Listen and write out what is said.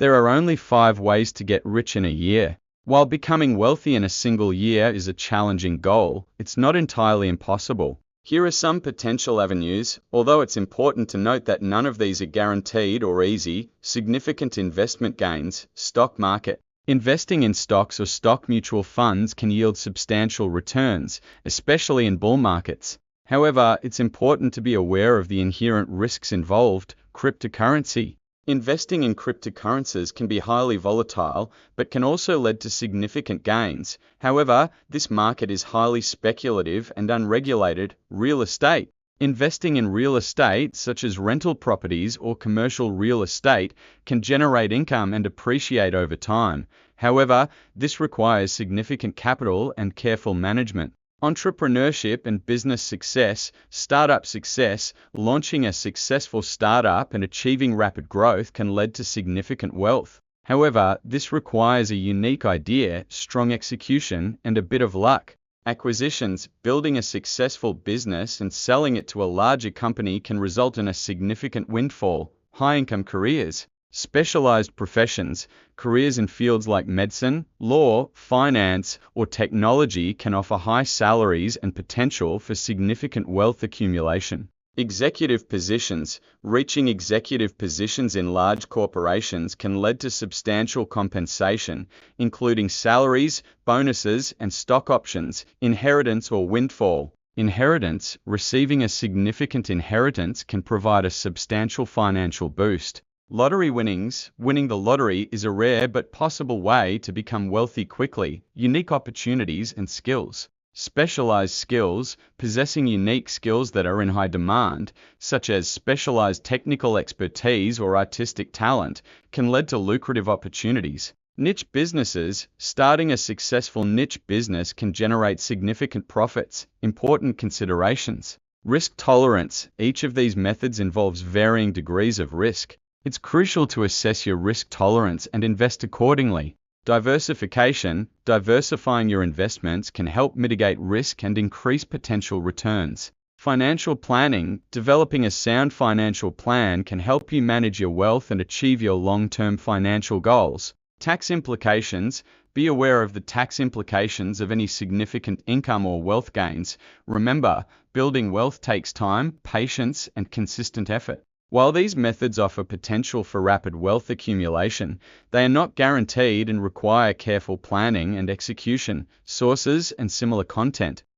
There are only 5 ways to get rich in a year. While becoming wealthy in a single year is a challenging goal, it's not entirely impossible. Here are some potential avenues, although it's important to note that none of these are guaranteed or easy. Significant investment gains. Stock market. Investing in stocks or stock mutual funds can yield substantial returns, especially in bull markets. However, it's important to be aware of the inherent risks involved. Cryptocurrency. Investing in cryptocurrencies can be highly volatile, but can also lead to significant gains. However, this market is highly speculative and unregulated. Real estate. Investing in real estate, such as rental properties or commercial real estate, can generate income and appreciate over time. However, this requires significant capital and careful management. Entrepreneurship and business success. Startup success. Launching a successful startup and achieving rapid growth can lead to significant wealth. However, this requires a unique idea, strong execution, and a bit of luck. Acquisitions. Building a successful business and selling it to a larger company can result in a significant windfall. High-income careers. Specialized professions. Careers in fields like medicine, law, finance, or technology can offer high salaries and potential for significant wealth accumulation. Executive positions. Reaching executive positions in large corporations can lead to substantial compensation, including salaries, bonuses, and stock options. Inheritance or windfall. Inheritance. Receiving a significant inheritance can provide a substantial financial boost. Lottery winnings. Winning the lottery is a rare but possible way to become wealthy quickly. Unique opportunities and skills. Specialized skills. Possessing unique skills that are in high demand, such as specialized technical expertise or artistic talent, can lead to lucrative opportunities. Niche businesses. Starting a successful niche business can generate significant profits. Important considerations. Risk tolerance. Each of these methods involves varying degrees of risk. It's crucial to assess your risk tolerance and invest accordingly. Diversification. Diversifying your investments can help mitigate risk and increase potential returns. Financial planning. Developing a sound financial plan can help you manage your wealth and achieve your long-term financial goals. Tax implications. Be aware of the tax implications of any significant income or wealth gains. Remember, building wealth takes time, patience, and consistent effort. While these methods offer potential for rapid wealth accumulation, they are not guaranteed and require careful planning and execution. Sources and similar content.